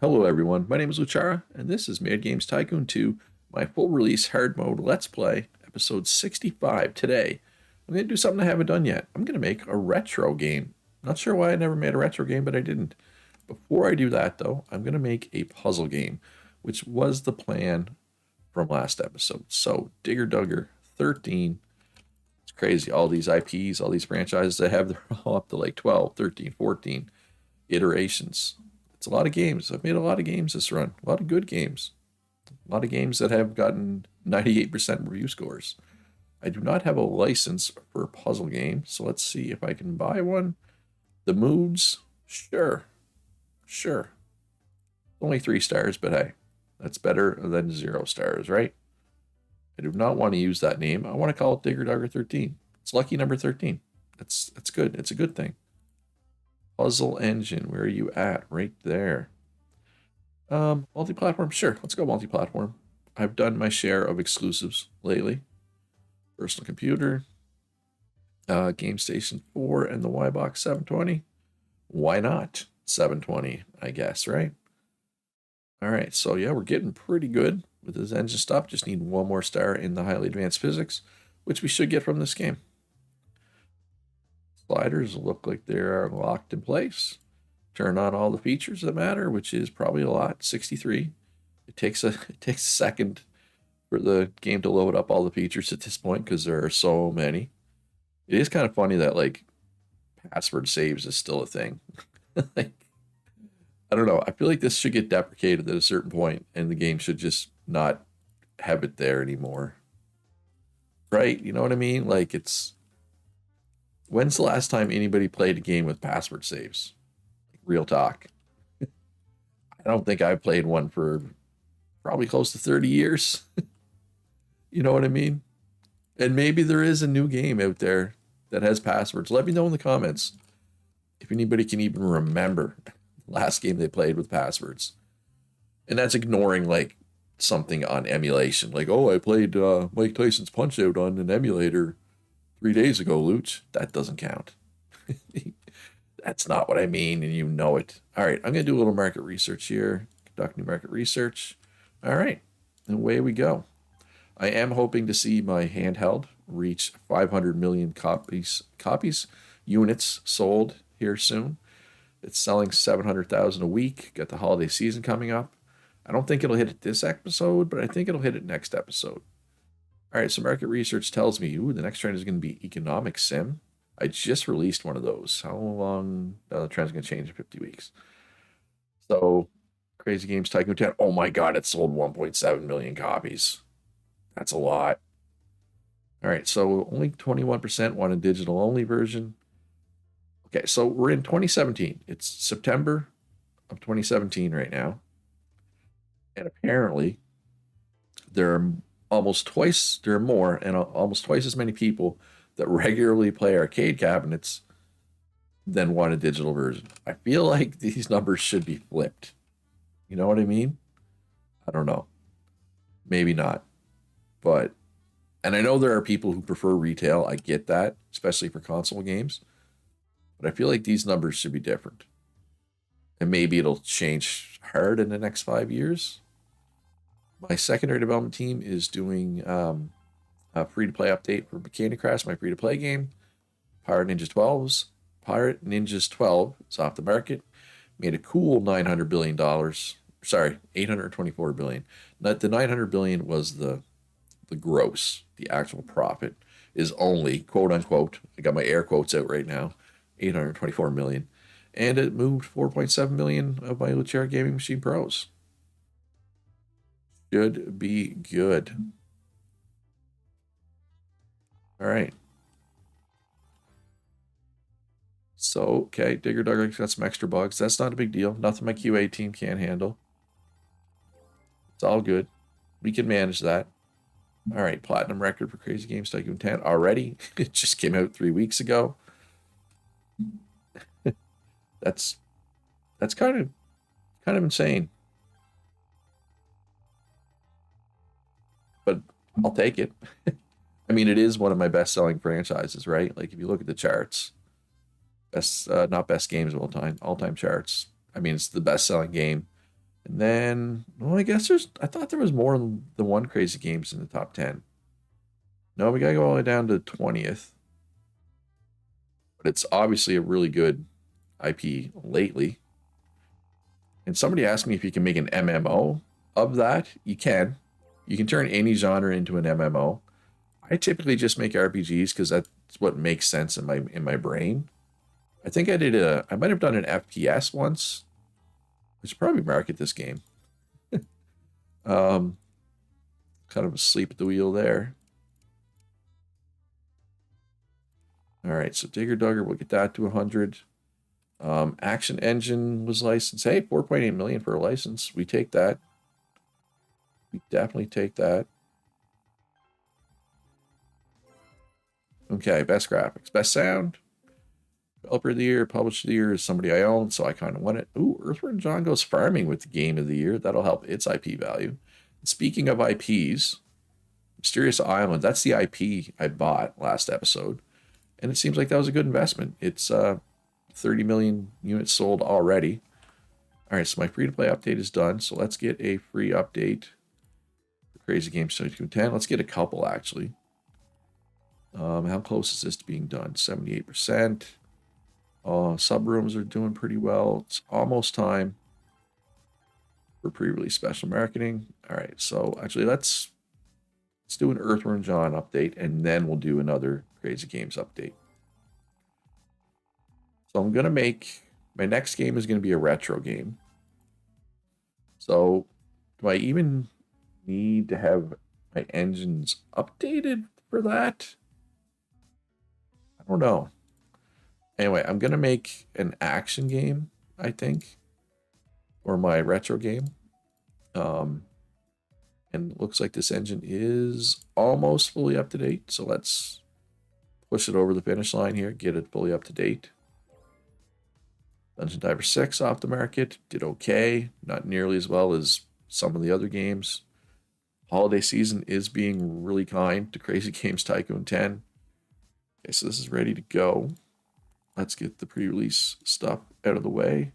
Hello everyone, my name is Luchara, and this is Mad Games Tycoon 2, my full release hard mode Let's Play, episode 65 today. I'm going to do something I haven't done yet. I'm going to make a retro game. Not sure why I never made a retro game, but I didn't. Before I do that though, I'm going to make a puzzle game, which was the plan from last episode. So, Digger Dugger 13, it's crazy. All these IPs, all these franchises I have, they're all up to like 12, 13, 14 iterations. It's a lot of games. I've made a lot of games this run. A lot of good games. A lot of games that have gotten 98% review scores. I do not have a license for a puzzle game, so let's see if I can buy one. The moods, sure. Sure. Only 3 stars, but hey, that's better than 0 stars, right? I do not want to use that name. I want to call it Digger Dugger 13. It's lucky number 13. That's good. It's a good thing. Puzzle engine, where are you at? Right there. Multi-platform, sure. Let's go multi-platform. I've done my share of exclusives lately. Personal computer, Game Station 4, and the Y-Box 720. Why not 720? I guess, right? All right, so yeah, we're getting pretty good with this engine stuff. Just need one more star in the highly advanced physics, which we should get from this game. Sliders look like they are locked in place. Turn on all the features that matter, which is probably a lot. 63. It takes a second for the game to load up all the features at this point because there are so many. It is kind of funny that like password saves is still a thing. Like, I don't know. I feel like this should get deprecated at a certain point, and the game should just not have it there anymore. Right? You know what I mean? Like it's when's the last time anybody played a game with password saves? Real talk. I don't think I've played one for probably close to 30 years. You know what I mean? And maybe there is a new game out there that has passwords. Let me know in the comments if anybody can even remember the last game they played with passwords. And that's ignoring like something on emulation. Like, oh, I played Mike Tyson's Punch Out on an emulator 3 days ago, Luch. That doesn't count. That's not what I mean, and you know it. All right, I'm going to do a little market research here. Conduct new market research. All right, and away we go. I am hoping to see my handheld reach 500 million units sold here soon. It's selling 700,000 a week. Got the holiday season coming up. I don't think it'll hit it this episode, but I think it'll hit it next episode. All right, so market research tells me, ooh, the next trend is going to be economic sim. I just released one of those. How long? The trend's going to change in 50 weeks. So, Crazy Games Tycoon 10. Oh my God, it sold 1.7 million copies. That's a lot. All right, so only 21% want a digital only version. Okay, so we're in 2017. It's September of 2017 right now. And apparently, there are almost twice as many people that regularly play arcade cabinets than want a digital version. I feel like these numbers should be flipped. You know what I mean? I don't know. Maybe not. But, and I know there are people who prefer retail. I get that, especially for console games. But I feel like these numbers should be different. And maybe it'll change hard in the next 5 years. My secondary development team is doing a free-to-play update for Candy Crush, my free-to-play game. Pirate Ninjas 12 is off the market. Made a cool $900 billion. Sorry, $824 billion. The $900 billion was the gross. The actual profit is only, quote unquote, I got my air quotes out right now, $824 million. And it moved 4.7 million of my Luchara Gaming Machine Pros. Should be good. All right. So, okay, Digger Dugger got some extra bugs. That's not a big deal. Nothing my QA team can't handle. It's all good. We can manage that. All right, platinum record for Crazy Games Tycoon 10 already. It just came out 3 weeks ago. That's kind of insane. But I'll take it. I mean, it is one of my best-selling franchises, right? Like if you look at the charts, not best games of all time charts. I mean, it's the best-selling game And then, well, I thought there was more than one Crazy Games in the top 10. No, we gotta go all the way down to 20th. But it's obviously a really good IP lately. And somebody asked me if you can make an MMO of that. You can. You can turn any genre into an MMO. I typically just make RPGs because that's what makes sense in my brain. I think I might have done an FPS once. I should probably market this game. um, kind of asleep at the wheel there. All right, so Digger Dugger, we'll get that to 100. Action Engine was licensed. Hey, 4.8 million for a license. We take that. We definitely take that. Okay, best graphics, best sound. Developer of the year, publisher of the year is somebody I own, so I kind of want it. Ooh, Earthworm Jim goes farming with the game of the year. That'll help its IP value. Speaking of IPs, Mysterious Island, that's the IP I bought last episode. And it seems like that was a good investment. It's 30 million units sold already. All right, so my free-to-play update is done. So let's get a free update for Crazy Games 2210. Let's get a couple, actually. How close is this to being done? 78%. Sub rooms are doing pretty well. It's almost time for pre-release special marketing. All right, so actually let's do an Earthworm Jim update, and then we'll do another Crazy Games update. So I'm gonna make my next game is gonna be a retro game. So do I even need to have my engines updated for that? I don't know. Anyway, I'm gonna make an action game, I think, or my retro game. And it looks like this engine is almost fully up to date. So let's push it over the finish line here, get it fully up to date. Dungeon Diver 6 off the market, did okay, not nearly as well as some of the other games. Holiday season is being really kind to Crazy Games Tycoon 10. Okay, so this is ready to go. Let's get the pre-release stuff out of the way.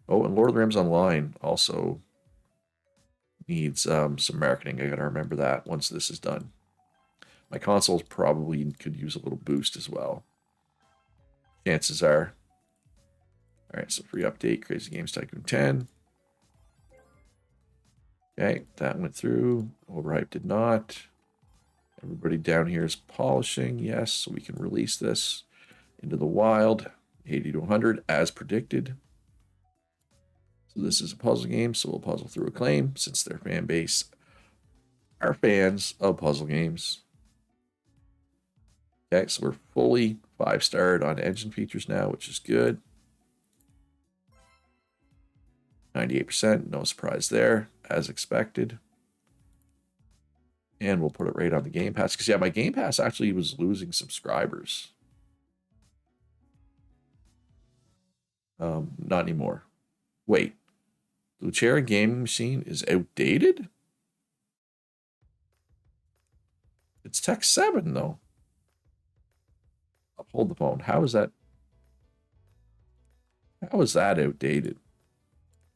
Oh, and Lord of the Rings Online also needs some marketing. I gotta remember that once this is done. My consoles probably could use a little boost as well. Chances are. All right, so free update, Crazy Games Tycoon 10. Okay, that went through. Overhype did not. Everybody down here is polishing. Yes, so we can release this into the wild. 80 to 100 as predicted. So this is a puzzle game, so we'll puzzle through Acclaim since their fan base are fans of puzzle games. Okay, so we're fully 5-starred on engine features now, which is good. 98%, no surprise there, as expected. And we'll put it right on the Game Pass, because yeah, my Game Pass actually was losing subscribers. Not anymore. Wait, the Lucera gaming machine is outdated? It's Tech 7, though. Hold the phone. How is that? How is that outdated?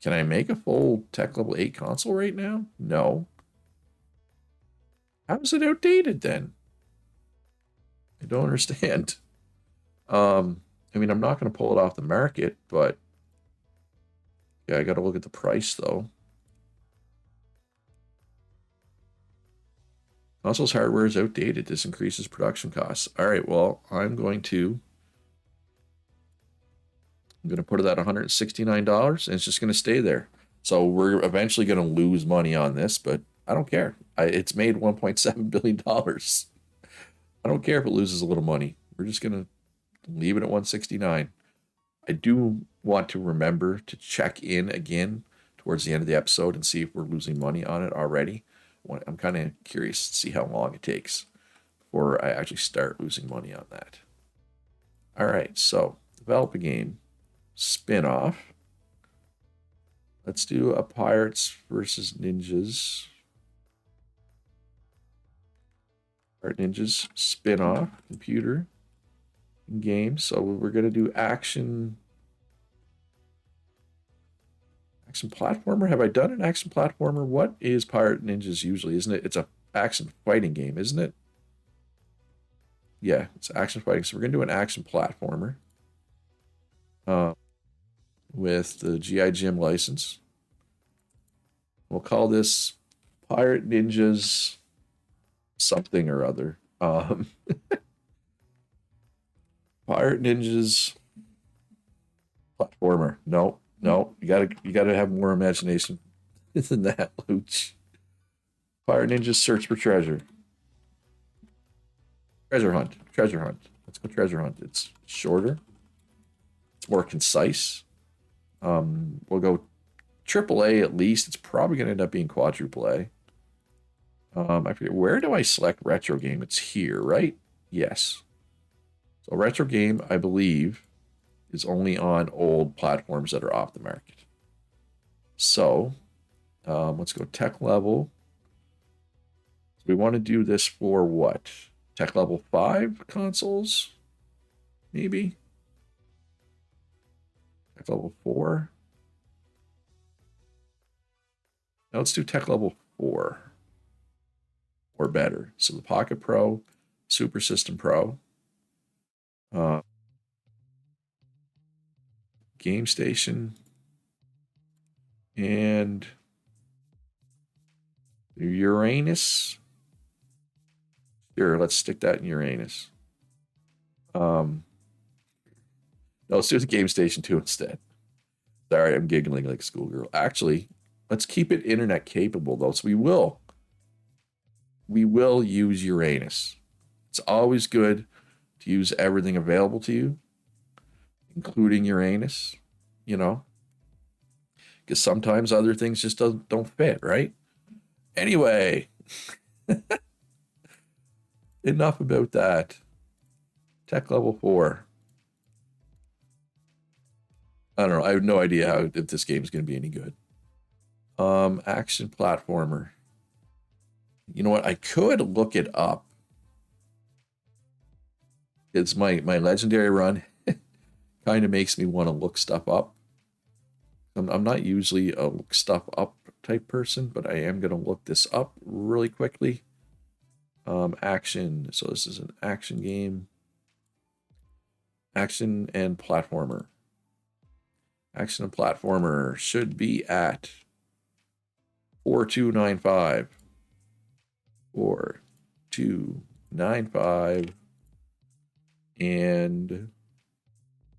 Can I make a full Tech Level 8 console right now? No. How is it outdated then? I don't understand. I mean, I'm not going to pull it off the market, but yeah, I got to look at the price though. Console's hardware is outdated. This increases production costs. All right, well, I'm going to put it at $169, and it's just going to stay there. So we're eventually going to lose money on this, but I don't care. It's made $1.7 billion. I don't care if it loses a little money. We're just going to leave it at 169. I do want to remember to check in again towards the end of the episode and see if we're losing money on it already. I'm kind of curious to see how long it takes before I actually start losing money on that. All right, so develop a game, spin-off. Let's do a Pirates versus Ninjas. Pirate Ninjas spin-off, computer, game. So we're going to do action Action platformer? Have I done an action platformer? What is Pirate Ninjas usually? Isn't it? It's a action fighting game, isn't it? Yeah, it's action fighting. So we're gonna do an action platformer with the GI Gym license. We'll call this Pirate Ninjas something or other. Pirate Ninjas platformer. No, no, you gotta have more imagination than that, Luch. Pirate Ninjas search for treasure. Treasure hunt. Treasure hunt. Let's go treasure hunt. It's shorter. It's more concise. We'll go triple A at least. It's probably gonna end up being quadruple A. I forget, where do I select retro game? It's here, right? Yes. So retro game, I believe, is only on old platforms that are off the market. So let's go tech level. So we want to do this for what? Tech level 5 consoles? Maybe? Tech level 4? Now let's do tech level 4 or better. So the Pocket Pro, Super System Pro, Game Station, and Uranus. Here, let's stick that in Uranus. No, let's do the Game Station 2 instead. Sorry, I'm giggling like a schoolgirl. Actually, let's keep it internet capable though. So we will use Uranus. It's always good to use everything available to you, including Uranus, you know, because sometimes other things just don't fit, right? Anyway, enough about that. Tech level 4. I don't know. I have no idea if this game is going to be any good. Action platformer. You know what? I could look it up. It's my legendary run. Kind of makes me want to look stuff up. I'm not usually a look stuff up type person, but I am going to look this up really quickly. Action. So this is an action game. Action and platformer. Action and platformer should be at 4295. 4295 and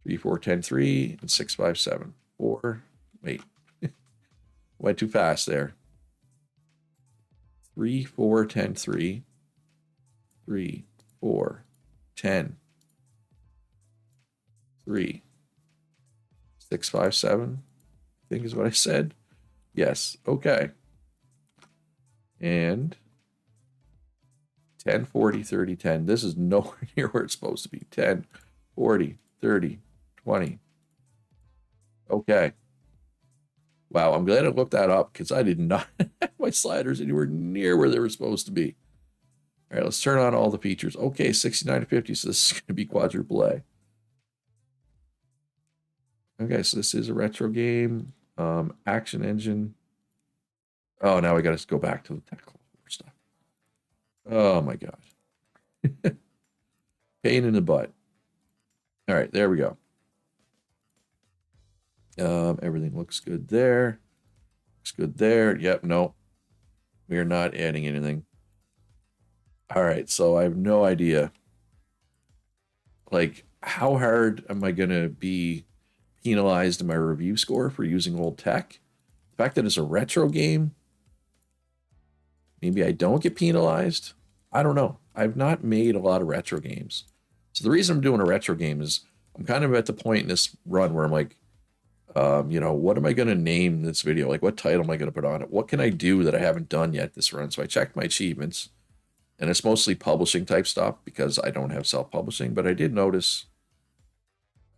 3410 and 657. 4. Wait. Went too fast there. 3410 3. 3 4 10 3 657. I think is what I said. Yes. Okay. And 10 40 30 10. This is nowhere near where it's supposed to be. 10 40 30 20. Okay. Wow, I'm glad I looked that up because I did not have my sliders anywhere near where they were supposed to be. All right, let's turn on all the features. Okay, 69 to 50, so this is going to be quadruple A. Okay, so this is a retro game. Action engine. Oh, now we got to go back to the technical stuff. Oh my god. Pain in the butt. All right, there we go. Everything looks good there. Looks good there. Yep, no. We are not adding anything. All right, so I have no idea. Like, how hard am I going to be penalized in my review score for using old tech? The fact that it's a retro game, maybe I don't get penalized. I don't know. I've not made a lot of retro games. So the reason I'm doing a retro game is I'm kind of at the point in this run where I'm like, what am I going to name this video? Like, what title am I going to put on it? What can I do that I haven't done yet this run? So I checked my achievements, and it's mostly publishing type stuff because I don't have self-publishing, but I did notice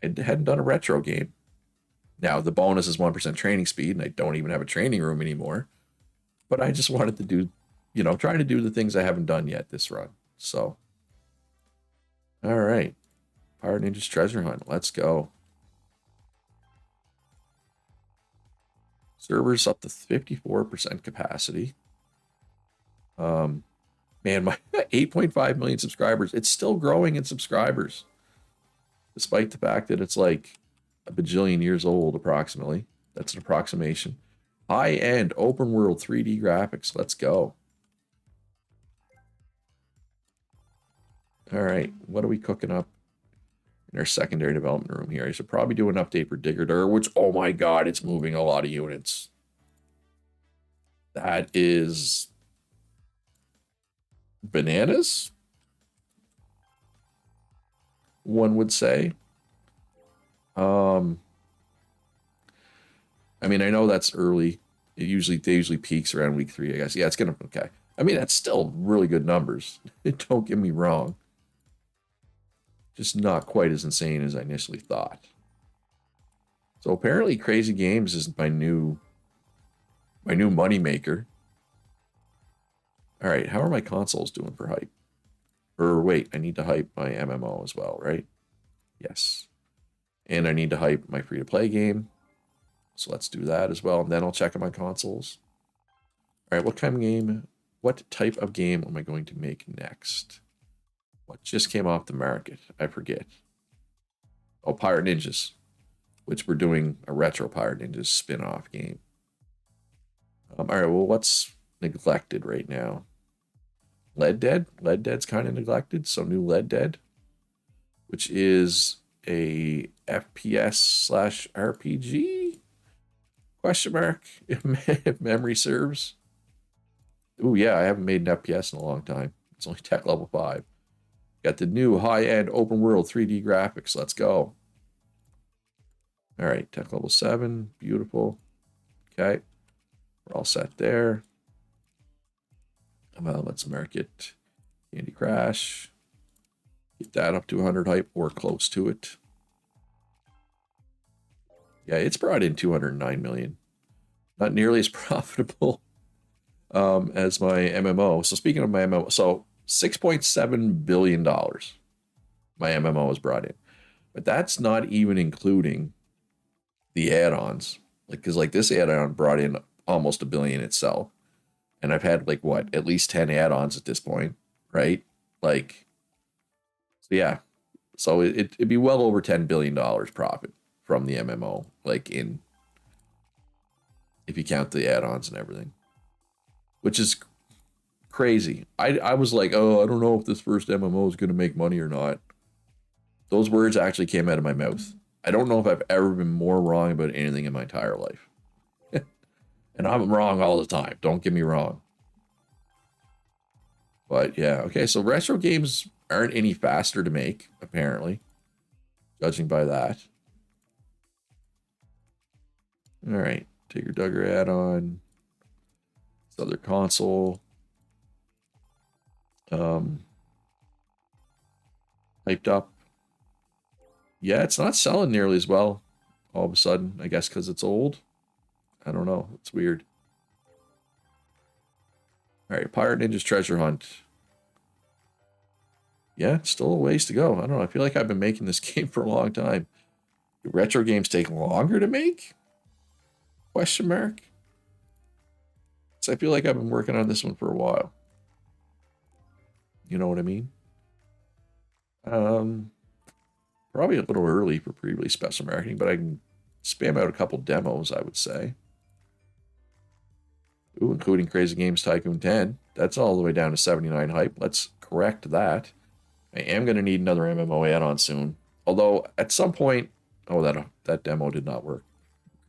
I hadn't done a retro game. Now, the bonus is 1% training speed, and I don't even have a training room anymore. But I just wanted to do, trying to do the things I haven't done yet this run. So, all right. Pirate Ninja's Treasure Hunt. Let's go. Servers up to 54% capacity. Man, my 8.5 million subscribers. It's still growing in subscribers, despite the fact that it's like a bajillion years old, approximately. That's an approximation. High-end open world 3D graphics. Let's go. All right, what are we cooking up in our secondary development room here? I should probably do an update for Digger, which, oh my god, it's moving a lot of units. That is bananas, one would say. I mean, I know that's early. They usually peaks around week 3, I guess. Yeah, it's gonna okay. I mean, that's still really good numbers. Don't get me wrong. Just not quite as insane as I initially thought. So apparently, Crazy Games is my new money maker. All right, how are my consoles doing for hype? Or wait, I need to hype my MMO as well, right? Yes. And I need to hype my free-to-play game. So let's do that as well, and then I'll check on my consoles. All right, what type of game am I going to make next? What just came off the market? I forget. Oh, Pirate Ninjas, which we're doing a retro Pirate Ninjas spin-off game. All right, well, what's neglected right now? Lead Dead? Lead Dead's kind of neglected, so new Lead Dead, which is a FPS/RPG? Question mark, if memory serves. Ooh, yeah, I haven't made an FPS in a long time. It's only tech level 5. Got the new high-end open world 3D graphics. Let's go. All right, tech level 7. Beautiful. Okay. We're all set there. Well, let's market Candy Crash. Get that up to 100 hype or close to it. Yeah, it's brought in 209 million. Not nearly as profitable as my MMO. So speaking of my MMO, so $6.7 billion my MMO has brought in. But that's not even including the add-ons. Because this add-on brought in almost $1 billion itself. And I've had at least 10 add-ons at this point, right? So yeah. So it'd be well over $10 billion profit from the MMO, if you count the add-ons and everything, which is crazy. I was like, oh, I don't know if this first MMO is going to make money or not. Those words actually came out of my mouth. I don't know if I've ever been more wrong about anything in my entire life. And I'm wrong all the time. Don't get me wrong. But yeah, okay, so retro games aren't any faster to make, apparently, judging by that. All right, Tigger Dugger add-on. This other console. Hyped up. Yeah, it's not selling nearly as well all of a sudden, I guess because it's old. I don't know. It's weird. All right, Pirate Ninja's Treasure Hunt. Yeah, still a ways to go. I don't know. I feel like I've been making this game for a long time. Do retro games take longer to make? Question mark. So I feel like I've been working on this one for a while. You know what I mean? Probably a little early for pre-release special marketing, but I can spam out a couple demos, I would say. Ooh, including Crazy Games Tycoon 10. That's all the way down to 79 hype. Let's correct that. I am going to need another MMO add-on soon. Although, at some point... Oh, that demo did not work.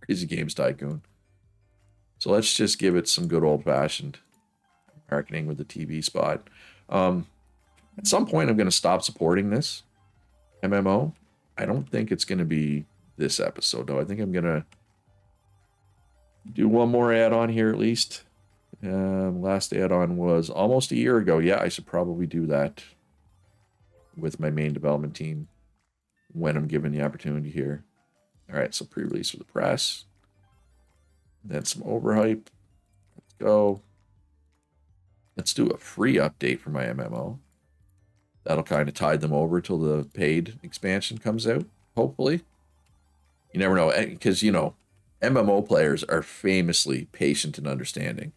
Crazy Games Tycoon. So let's just give it some good old-fashioned marketing with the TV spot. At some point, I'm going to stop supporting this MMO. I don't think it's going to be this episode, though. I think I'm going to do one more add-on here at least. Last add-on was almost a year ago. Yeah, I should probably do that with my main development team when I'm given the opportunity here. All right, so pre-release for the press. Then some overhype. Let's go. Let's do a free update for my MMO. That'll kind of tide them over till the paid expansion comes out, hopefully. You never know, because, MMO players are famously patient and understanding.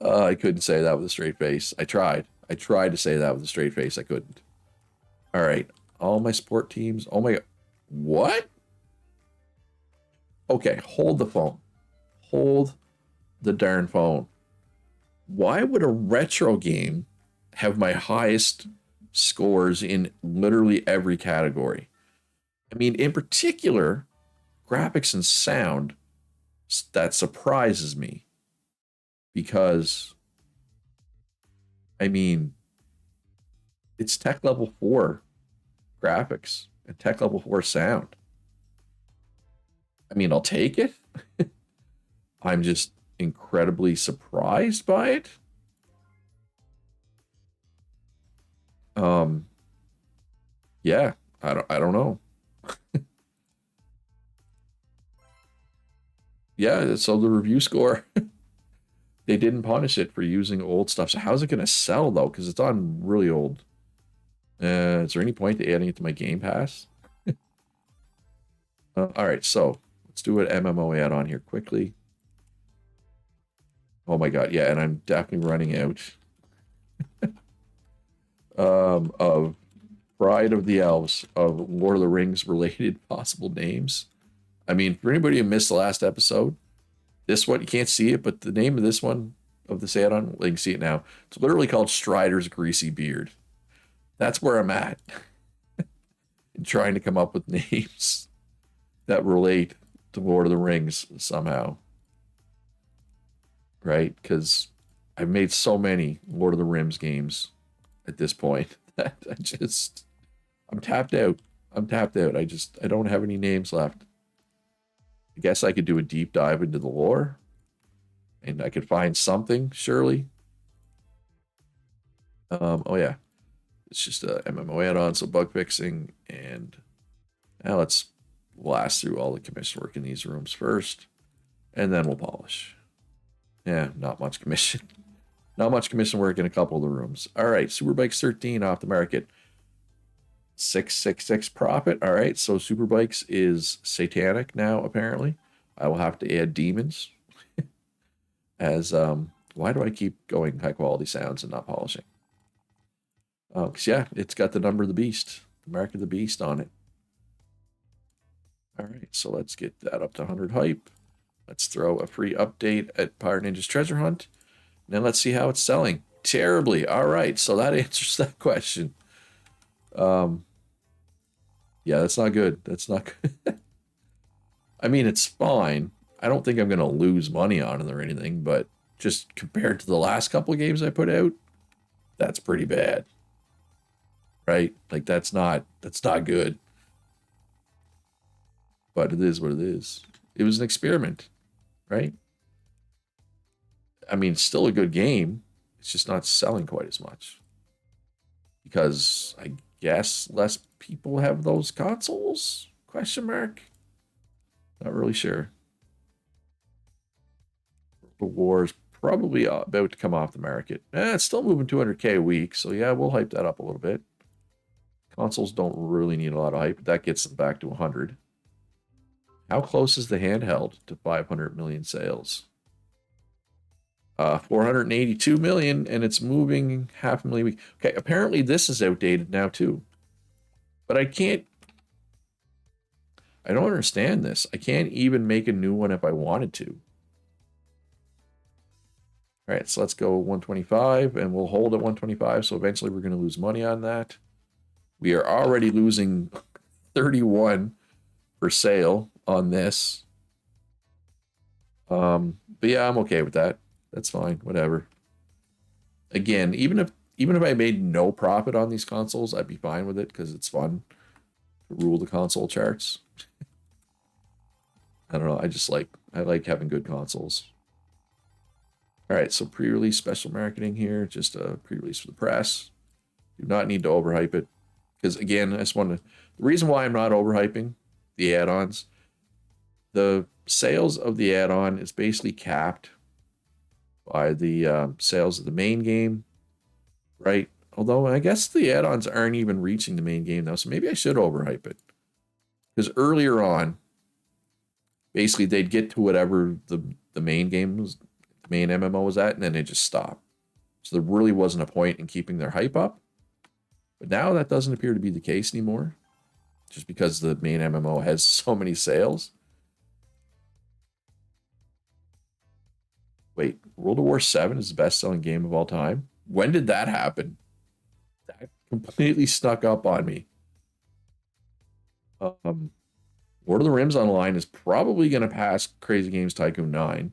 I couldn't say that with a straight face. I tried. I tried to say that with a straight face. I couldn't. All right. All my sport teams. Oh my. What? Okay. Hold the phone. Hold the darn phone. Why would a retro game have my highest scores in literally every category? I mean, in particular, graphics and sound, that surprises me because, I mean, it's tech level 4 graphics and tech level 4 sound. I mean, I'll take it. I'm just incredibly surprised by it. Um, yeah, I don't know. Yeah, so the review score, they didn't punish it for using old stuff. So how's it going to sell though? Because it's on really old. Is there any point to adding it to my Game Pass? All right, so let's do an MMO add on here quickly. Oh my god, yeah, and I'm definitely running out of Bride of the Elves of Lord of the Rings related possible names. I mean, for anybody who missed the last episode, this one you can't see it, but the name of this one of this add-on, you can see it now. It's literally called Strider's Greasy Beard. That's where I'm at in trying to come up with names that relate to Lord of the Rings somehow. Right? Because I've made so many Lord of the Rings games at this point that I'm tapped out. I'm tapped out. I don't have any names left. I guess I could do a deep dive into the lore and I could find something, surely. Oh yeah. It's just a MMO add-on, so bug fixing, and now let's blast through all the commission work in these rooms first, and then we'll polish. Yeah, not much commission. Not much commission work in a couple of the rooms. All right, Superbikes 13 off the market. 666 profit. All right, so Superbikes is satanic now, apparently. I will have to add demons. As why do I keep going high quality sounds and not polishing? Oh, because yeah, it's got the number of the beast, the mark of the beast on it. All right, so let's get that up to 100 hype. Let's throw a free update at Power Ninja's Treasure Hunt. Now let's see how it's selling. Terribly. All right, so that answers that question. Yeah, that's not good. That's not good. I mean, it's fine. I don't think I'm going to lose money on it or anything, but just compared to the last couple of games I put out, that's pretty bad. Right? Like that's not good. But it is what it is. It was an experiment, right? I mean, it's still a good game. It's just not selling quite as much. Because I guess less people have those consoles? Question mark. Not really sure. The war is probably about to come off the market. It's still moving 200K a week, so yeah, we'll hype that up a little bit. Consoles don't really need a lot of hype. That gets them back to 100. How close is the handheld to 500 million sales? 482 million, and it's moving half a million a week. Okay, apparently this is outdated now too. But I don't understand this. I can't even make a new one if I wanted to. All right, so let's go 125, and we'll hold at 125, so eventually we're going to lose money on that. We are already losing 31 for sale on this. But yeah, I'm okay with that. That's fine, whatever. Again, even if I made no profit on these consoles, I'd be fine with it because it's fun to rule the console charts. I don't know. I like having good consoles. All right, so pre-release special marketing here, just a pre-release for the press. Do not need to overhype it because again, I just want to. The reason why I'm not overhyping the add-ons, the sales of the add-on is basically capped by the sales of the main game, right? Although I guess the add-ons aren't even reaching the main game now, so maybe I should overhype it. Because earlier on, Basically, they'd get to whatever the main game was, the main MMO was at, and then they just stop. So there really wasn't a point in keeping their hype up. But now that doesn't appear to be the case anymore, just because the main MMO has so many sales. Wait, World of War 7 is the best-selling game of all time? When did that happen? That completely snuck up on me. Lord of the Rings Online is probably going to pass Crazy Games Tycoon 9.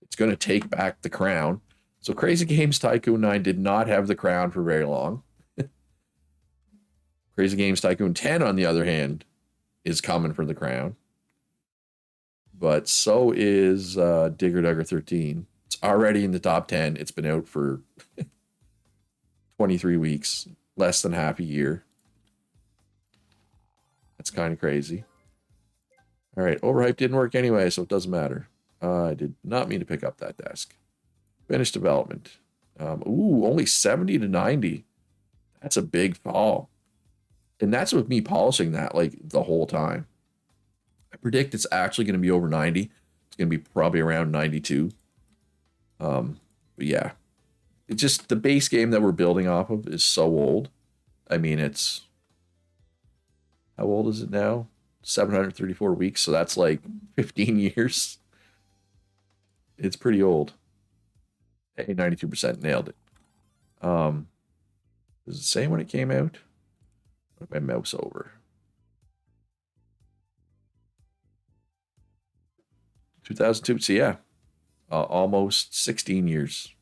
It's going to take back the crown. So Crazy Games Tycoon 9 did not have the crown for very long. Crazy Games Tycoon 10, on the other hand, is coming for the crown. But so is Digger Dugger 13. It's already in the top 10. It's been out for 23 weeks, less than half a year. That's kind of crazy. All right, overhype didn't work anyway, so it doesn't matter. I did not mean to pick up that desk. Finished development. Only 70 to 90. That's a big fall. And that's with me polishing that like the whole time. I predict it's actually going to be over 90. It's going to be probably around 92. But yeah, it's just the base game that we're building off of is so old. I mean, it's, how old is it now? 734 weeks. So that's like 15 years. It's pretty old. Hey, 92% nailed it. Does it say when it came out? Put my mouse over. 2002. So yeah, almost 16 years.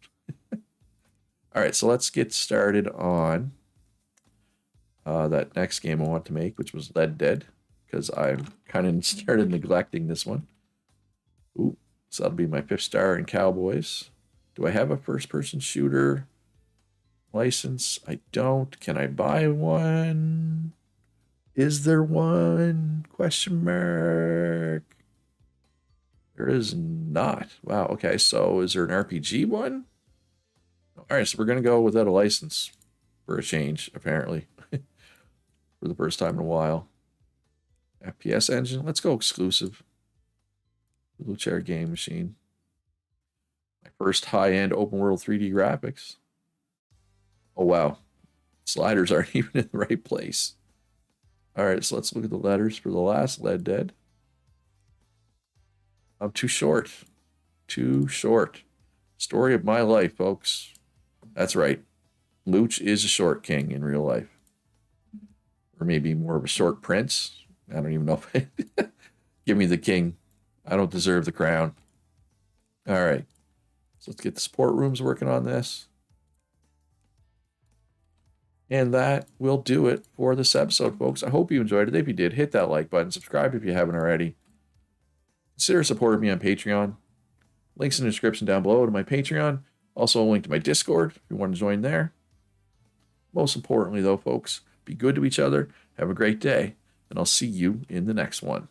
All right, so let's get started on that next game I want to make, which was Red Dead, because I kind of started neglecting this one. Ooh, so that'll be my 5th star in Cowboys. Do I have a first-person shooter license? I don't. Can I buy one? Is there one? Question mark. There is not. Wow. Okay. So is there an RPG one? All right. So we're going to go without a license for a change, apparently, for the first time in a while. FPS engine. Let's go exclusive. Blue Chair Game Machine. My first high-end open world 3D graphics. Oh, wow. Sliders aren't even in the right place. All right. So let's look at the letters for the last Red Dead. I'm too short. Too short. Story of my life, folks. That's right. Luch is a short king in real life. Or maybe more of a short prince. I don't even know if I... Give me the king. I don't deserve the crown. All right. So let's get the support rooms working on this. And that will do it for this episode, folks. I hope you enjoyed it. If you did, hit that like button. Subscribe if you haven't already. Consider supporting me on Patreon. Links in the description down below to my Patreon. Also a link to my Discord if you want to join there. Most importantly, though, folks, be good to each other. Have a great day. And I'll see you in the next one.